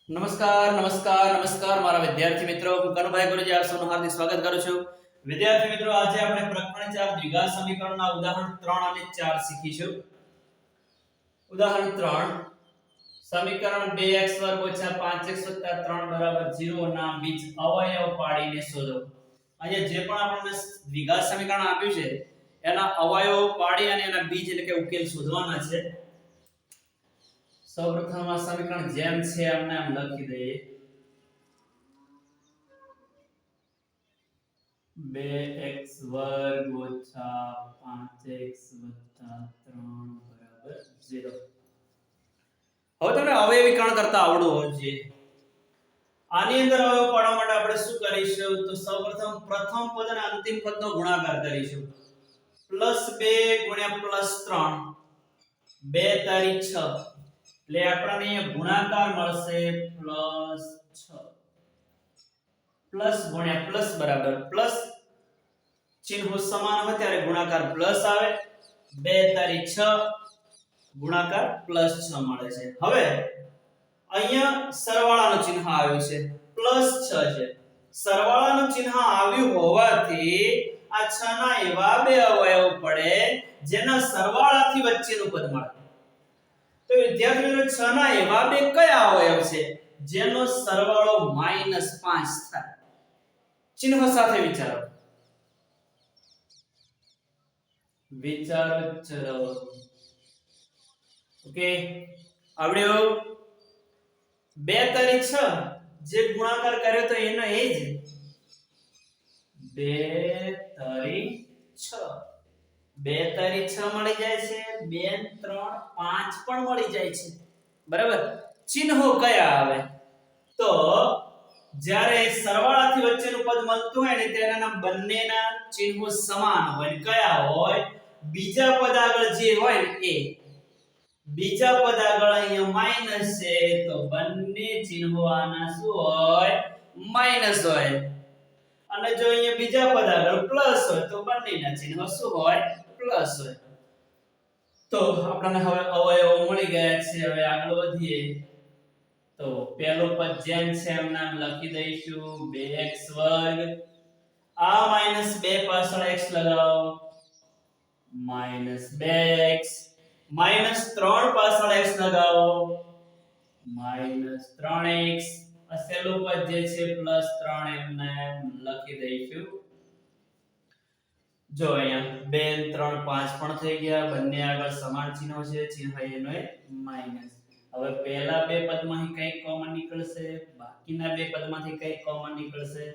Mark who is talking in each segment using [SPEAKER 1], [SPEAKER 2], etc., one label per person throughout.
[SPEAKER 1] નમસ્કાર નમસ્કાર નમસ્કાર મારા વિદ્યાર્થી મિત્રો, હું કનુભાઈ ગુરુજી આપ સૌનું હાર્દિક સ્વાગત કરું છું. વિદ્યાર્થી મિત્રો, આજે આપણે પ્રકરણ 4 દ્વિઘાત સમીકરણના ઉદાહરણ 3 અને 4 શીખીશું. ઉદાહરણ 3, સમીકરણ 2x2 5x 3 0 ના બીજ અવયવ પાડીને શોધો. અહીંયા જે પણ આપણને દ્વિઘાત સમીકરણ આપ્યું છે એના અવયવ પાડી અને એના બીજ એટલે કે ઉકેલ શોધવાના છે. સૌપ્રથમ આ સમીકરણ જેમ છે એમને આમ લખી દઈએ. 2x2 5x 3 0. હવે તમને અવયવીકરણ કરતા આવડવું હોવું જોઈએ. આની અંદર અવયવ પાડવા માટે આપણે શું કરીશું? તો સૌપ્રથમ પ્રથમ પદ અને અંતિમ પદનો ગુણાકાર કરીશું. +2 + +3 2 તારી 6 એટલે આપણને અહીંયા ગુણાકાર મળશે +6 પ્લસ ગુણ્યા પ્લસ બરાબર પ્લસ, ચિહ્નો સમાન હોય ત્યારે ગુણાકાર પ્લસ આવે. 2 તારી 6 ગુણાકાર +6 મળે છે. હવે અહીંયા સરવાળાનું ચિહ્ન આવ્યું છે, +6 છે. સરવાળાનું ચિહ્ન આવ્યું હોવાથી આ 6 ના એવા બે અવયવ પડે જેના સરવાળાથી વચ્ચેનું પદ મળે. તો વિદ્યાર્થી મિત્રો, 6 ના એવા બે કયા અવયવ છે જેનો સરવાળો -5 થાય? ચિહ્ન સાથે વિચારો. વિચારો ચલો. ઓકે, આવડ્યો? 2 તારી 6 જે ગુણાકાર કર્યો તો એનો એ જ 2 તારી 6 2 તારી 6 મળી જાય છે, 2 3 5 પણ મળી જાય છે. બરાબર. ચિહ્નો કયા આવે? તો જ્યારે સરવાળાથી વચ્ચેનું પદ મળતું હોય ને તેના બંનેના ચિહ્નો સમાન હોય. કયા હોય? બીજા પદ આગળ જે હોય ને એ. બીજા પદ આગળ અહીંયા માઈનસ છે તો બંને ચિહ્નો આના શું હોય? માઈનસ હોય. અને જો અહીંયા બીજા પદ આગળ પ્લસ હોય તો બંનેના ચિહ્નો શું હોય? પ્લસ હોય. તો આપણને હવે અવયવો મળી ગયા છે. હવે આગળ વધીએ તો પહેલું પદ જેમ છે એમ નામ લખી દઈશું 2x2. આ -2 પાછળ x લગાવો, -2x. -3 પાછળ x લગાવો, -3x. આ પહેલું પદ જે છે +3 એમ નામ લખી દઈશું. જો અહીંયા 2 3 5 પણ થઈ ગયા. બંને આગળ સમાન ચિહ્નો છે, ચિહ્ન એનો માઈનસ. હવે પહેલા બે પદમાંથી કઈ કોમન નીકળશે? બાકીના બે પદમાંથી કઈ કોમન નીકળશે?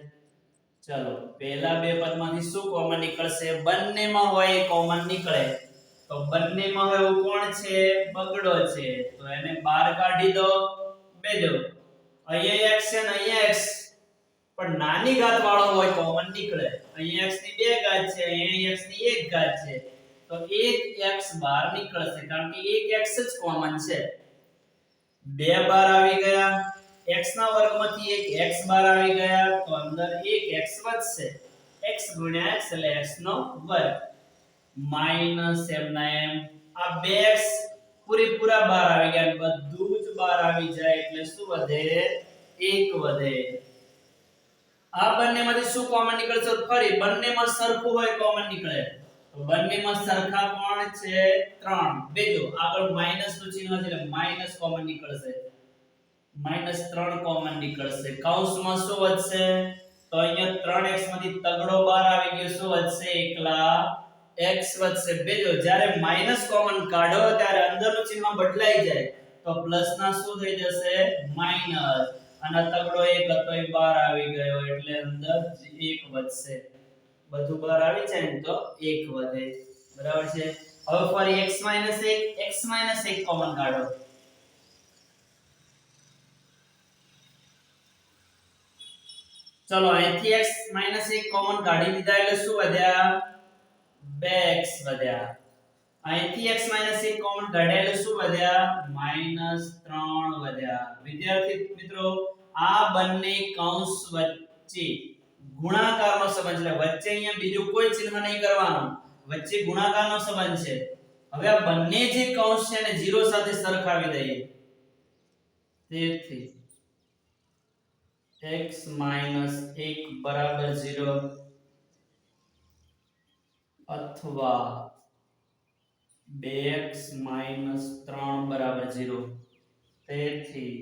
[SPEAKER 1] ચલો, પહેલા બે પદમાંથી શું કોમન નીકળશે? બંનેમાં હોય કોમન નીકળે. તો બંનેમાં હવે એવું કોણ છે? બગડો છે. તો એને બહાર કાઢી દો. બેજો અહીંયા x છે ને અહીંયા x, પણ નાની ઘાત વાળો હોય કોમન નીકળે. અહીંયા x ની 2 ઘાત છે, અહીંયા x ની 1 ઘાત છે. તો 1x બહાર નીકળશે કારણ કે 1x જ કોમન છે. 2 બહાર આવી ગયા. x ના વર્ગમાંથી 1x બહાર આવી ગયા તો અંદર 1x વધશે. x ગુણ્યા x એટલે x નો વર્ગ માઈનસ એમના એમ. આ 2x પૂરેપૂરા બહાર આવી ગયા, બધું જ બહાર આવી જાય એટલે શું વધે? 1 વધે. આ બંનેમાંથી શું કોમન નીકળશે? ફરી બંનેમાં સરખું હોય કોમન નીકળે. તો બંનેમાં સરખા કોણ છે? 3. બેજો આગળ માઈનસ નું ચિહ્ન છે એટલે માઈનસ કોમન નીકળશે. -3 કોમન નીકળશે. કૌંસમાં શું વધશે? તો અહીંયા 3x માંથી તગડો બહાર આવી ગયો. શું વધશે? એકલા x વધશે. બેજો જ્યારે માઈનસ કોમન કાઢો ત્યારે અંદરનું ચિહ્ન બદલાઈ જાય તો પ્લસ ના શું થઈ જશે? માઈનસ. અને તગડો 1 હતો એ બહાર આવી ગયો એટલે અંદર 1 વધશે. બધું બહાર આવી જાય ને તો 1 વધે. બરાબર છે. હવે ફરી x - 1 કોમન કાઢો. ચલો અહીંથી x - 1 કોમન કાઢી દીધા એટલે શું વધ્યા? 2x વધ્યા. અહીંથી x - 1 કોમન કાઢ્યા એટલે શું વધ્યા? -3 વધ્યા. વિદ્યાર્થી મિત્રો, આ બંને કૌંસ વચ્ચે ગુણાકારનો સંબંધ છે. વચ્ચે અહીંયા બીજું કોઈ ચિહ્ન નહીં કરવાનું, વચ્ચે ગુણાકારનો સંબંધ છે. હવે આ બંને જે કૌંસ છે ને 0 સાથે સરખાવી દઈએ. તેથી x માઈનસ 1 બરાબર 0 અથવા 2x માઈનસ 3 બરાબર 0. તેથી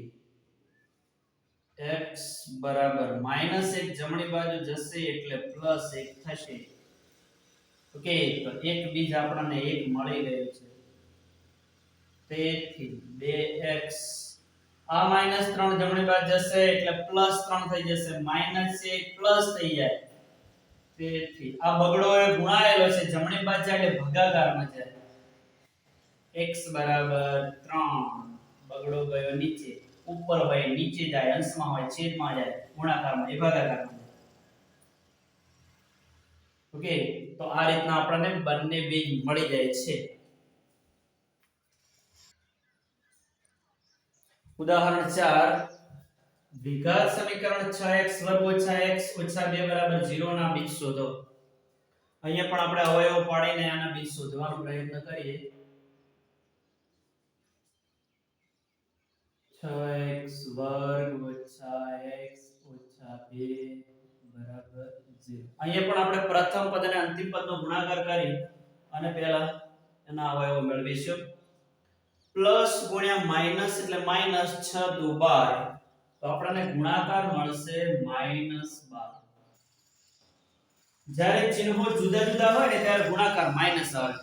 [SPEAKER 1] x બરાબર -1 જમણી બાજુ જશે એટલે +1 થશે. ઓકે, તો એક બીજ આપણને 1 મળી ગયું છે. તેથી 2x આ -3 જમણી બાજુ જશે એટલે +3 થઈ જશે, -1 પ્લસ થઈ જાય. તેથી આ બગડો એ ગુણાયેલો છે, જમણી બાજુ જાય એટલે ભાગાકારમાં જાય. x બરાબર 3 બગડો ગયો નીચે, ઉપર હોય નીચે જાય, અંશમાં હોય છેદમાં જાય, ગુણાકારમાં એ ભાગાકારમાં જાય. ઓકે, તો આ રીતના આપણને બંને બીજ મળી જાય છે. ઉદાહરણ 4 દ્વિઘાત સમીકરણ 6x2 - x - 2 બરાબર 0 ના બીજ શોધો. અહીંયા પણ આપણે અવયવો પાડીને આના બીજ શોધવાનો પ્રયત્ન કરીએ. 6x2 - x - 2 બરાબર 0. અહીંયા પણ આપણે પ્રથમ પદ અને અંતિમ પદનો ગુણાકાર કરી અને પહેલા એના અવયવો મેળવીશું. પ્લસ ગુણ્યા માઈનસ એટલે માઈનસ 6 દુ 12, તો આપણને ગુણાકાર મળશે -12. જ્યારે ચિહ્નો જુદા જુદા હોય ને ત્યારે ગુણાકાર માઈનસ આવે.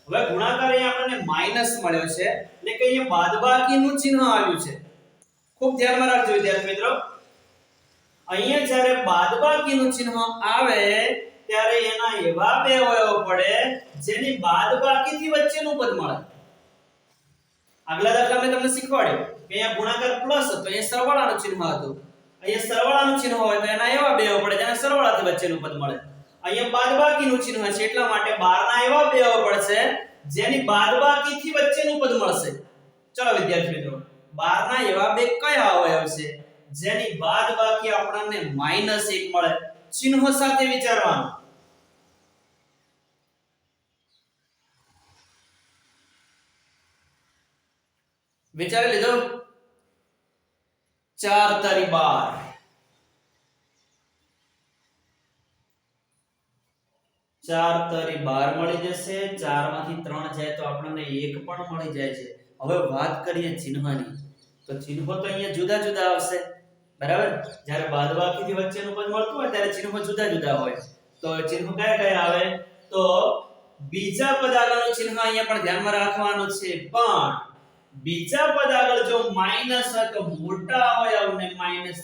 [SPEAKER 1] હવે ગુણાકાર અહીંયા આપણને માઈનસ મળ્યો છે એટલે કે અહીંયા બાદબાકીનું ચિહ્ન આવ્યું છે. ખૂબ ધ્યાનમાં રાખજો વિદ્યાર્થી મિત્રો, અહીંયા જ્યારે બાદબાકીનું ચિહ્ન આવે ત્યારે એના એવા બે અવયવો પડે જેની બાદબાકીથી વચ્ચેનું પદ મળે. આગલા દાખલા મેં તમને શીખવાડ્યું કે અહીંયા ગુણાકાર પ્લસ હતો, અહીંયા સરવાળાનું ચિહ્ન હતું. અહીંયા સરવાળાનું ચિહ્ન હોય તો એના એવા બે પડે જેના સરવાળાથી વચ્ચેનું પદ મળે. અહીંયા બાદબાકીનું ચિહ્ન છે એટલા માટે 12 ના એવા બે પડશે જેની બાદબાકીથી વચ્ચેનું પદ મળશે. ચલો વિદ્યાર્થી મિત્રો, 12 ના એવા બે કયા અવયવ છે જેની બાદબાકી આપણને -1 મળે? ચિહ્ન સાથે વિચારવાનું. વિચારી લીધો? 4 તારી 12, 4 તારી 12 મળી જશે. 4 માંથી 3 જાય તો આપણને 1 પણ મળી જાય છે. હવે વાત કરીએ ચિહ્નની, તો ચિહ્નો તો અહીંયા જુદા જુદા આવશે, બરાબર? જ્યારે બાદબાકીથી વચ્ચેનું પદ મળતું હોય ત્યારે ચિહ્નો જુદા જુદા હોય. તો ચિહ્નો કયા કયા આવે? તો બીજા પદ આગળનું ચિહ્ન અહીંયા પણ ધ્યાનમાં રાખવાનું છે, પણ બીજા પદ આગળ જો માઈનસ હોય તો મોટા અવયવને માઈનસ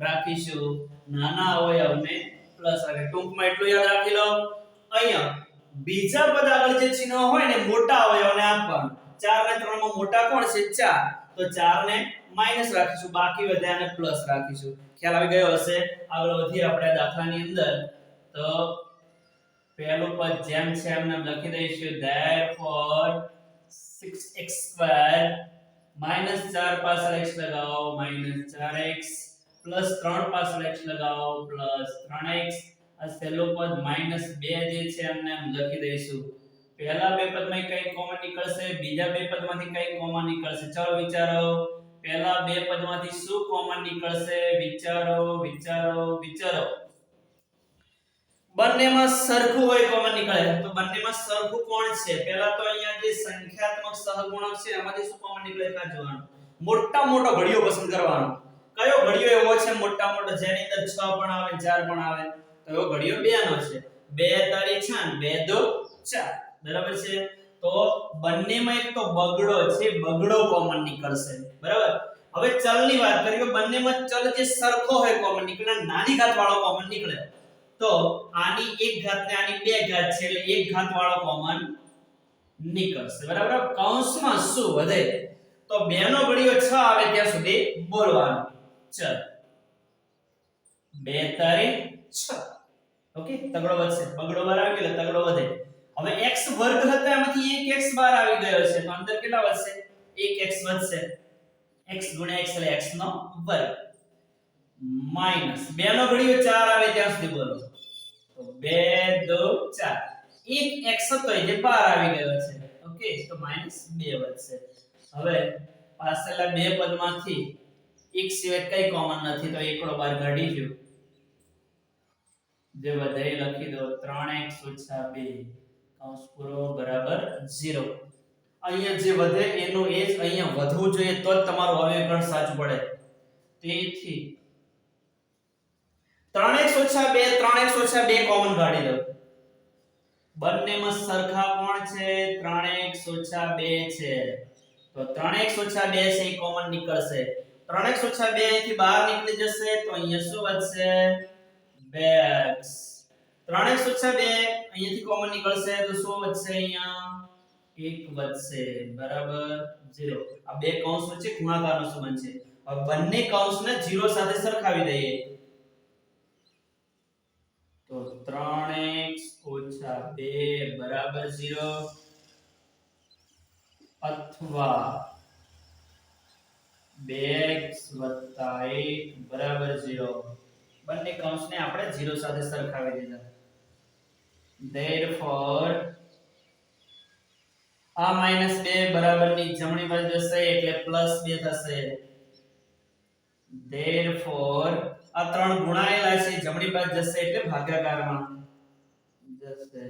[SPEAKER 1] રાખીશું, નાના અવયવને પ્લસ રાખે. ટૂંકમાં એટલું યાદ રાખી લો, અહીંયા બીજા પદ આગળ જે ચિહ્ન હોય ને મોટા અવયવને આપવાનું. 4 ને 3 માં મોટા કોણ છે? 4, તો 4 ને માઈનસ રાખીશું, બાકી વધ્યાને પ્લસ રાખીશું. ખ્યાલ આવી ગયો હશે? આગળ વધીએ આપણે દાખલાની અંદર. તો પહેલું પદ જેમ છે એમ લખી દઈશું. therefore 6x2 -4 પાછળ x લગાવો -4x, +3 પાછળ x લગાવો +3x. આ પહેલું પદ -2 જે છે એમને એમ લખી દઈશું. પહેલા બે પદમાં કઈ કોમન નીકળશે, બીજા બે પદમાંથી કઈ કોમન નીકળશે? ચલો વિચારો, પહેલા બે પદમાંથી શું કોમન નીકળશે? વિચારો વિચારો વિચારો. બંનેમાં સરખું હોય કોમન નીકળે, તો બંનેમાં સરખું કોણ છે? પહેલા તો અહીંયા જે સંખ્યાત્મક સહગુણક છે એમાંથી શું કોમન નીકળે કા જોવાનું. મોટા મોટો ઘડિયો પસંદ કરવાનો. કયો ઘડિયો એવો છે મોટા મોટો જેની અંદર 6 પણ આવે 4 પણ આવે? તો એવો ઘડિયો 2 નો છે. 2 તારી 6 2 2 4, બરાબર છે? તો બંનેમાં એક તો બગડો છે, બગડો કોમન નીકળશે, બરાબર? હવે ચલની વાત કરીએ, બંનેમાં ચલ જે સરખો હોય કોમન નીકળે, નાની ઘાત વાળો કોમન નીકળે. તો આની 1 ઘાત ને આની 2 ઘાત છે એટલે 1 ઘાત વાળો કોમન નીકળશે, બરાબર? કૌંસમાં શું વધે? તો 2 નો ઘડિયો 6 આવે ત્યાં સુધી બોલવાનું. ચલ 2 તારી 6, ઓકે? તગડો વધશે, બગડો બાર આવી ગયો, તગડો વધે. હવે x વર્ગ હતો એમાંથી 1x બાર આવી ગયો છે, તો અંદર કેટલા વધશે? 1x વધશે. x ગુણ્યા x એટલે x નો વર્ગ માઈનસ 2 નો ઘડિયો 4 આવે ત્યાં સુધી બોલો. તો 2 2 4, 1x હતો એટલે 12 આવી ગયો છે, ઓકે? તો -2 વધશે. હવે પાછળના બે પદમાંથી એક સિવાય કઈ કોમન નથી તો એકડો બાર કાઢી જો જે વધે એ લખી દો 3x - 2 કૌંસ પૂરો બરાબર 0. અહીંયા જે વધે એનો એ જ અહીંયા વધવું જોઈએ તો જ તમારું અવયવીકરણ સાચું પડે. તેથી 3x - 2 3x - 2 કોમન કાઢી દો. બંનેમાં સરખા કોણ છે 3x - 2 છે તો 3x - 2 છે એ કોમન નીકળશે. 3x - 2 અહીંથી બહાર નીકળી જશે તો અહીંયા શું વધશે 2x. 3x - 2 અહીંયાથી કોમન નીકળશે તો શું વધશે અહીંયા 1 વધશે બરાબર 0. આ બે કૌંસ વચ્ચે ગુણાકારનો સંબંધ છે. હવે બંને કૌંસને 0 સાથે સરખાવી દઈએ તો 3x - 2 બરાબર 0 અથવા 2x + 1 બરાબર 0. બંને કૌંસને આપણે 0 સાથે સરખાવી દીધા. therefore આ -2 બરાબરની જમણી બાજુ જશે એટલે +2 થશે. therefore આ ત્રણ ગુણાયેલા છે જમણી બાજુ જશે એટલે ભાગાકારમાં જશે.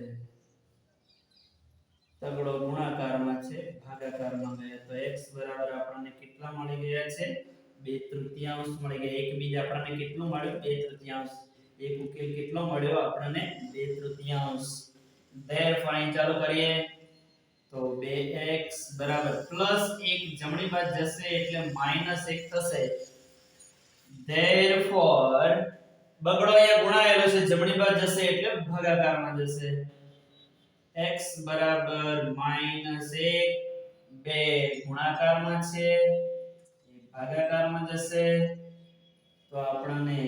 [SPEAKER 1] તગડો ગુણાકારમાં છે ભાગાકારમાં ગયા તો x બરાબર આપણને કેટલા મળી ગયા છે 2/3 મળી ગયા. એક બીજ આપણને કેટલું મળ્યું 2/3. એક ઉકેલ કેટલો મળ્યો આપણને 2/3. therefore અહીં ચાલુ કરીએ તો 2x બરાબર +1 જમણી બાજુ જશે એટલે -1 થશે. therefore બગડો અહીંયા ગુણાયેલો છે જમણી બાજુ જશે એટલે ભાગાકારમાં જશે. x બરાબર -1 2 ગુણાકારમાં છે એ ભાગાકારમાં જશે તો આપણને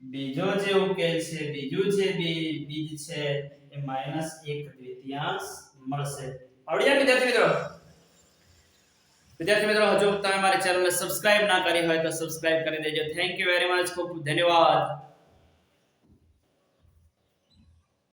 [SPEAKER 1] બીજો જે ઉકેલ છે બીજું જે બીજ છે એ -1/3 મળશે. આવડ્યા વિદ્યાર્થી મિત્રો હજુ તમે મારી ચેનલને સબસ્ક્રાઇબ ના કરી હોય તો સબસ્ક્રાઇબ કરી દેજો. Thank you very much. ખૂબ ધન્યવાદ.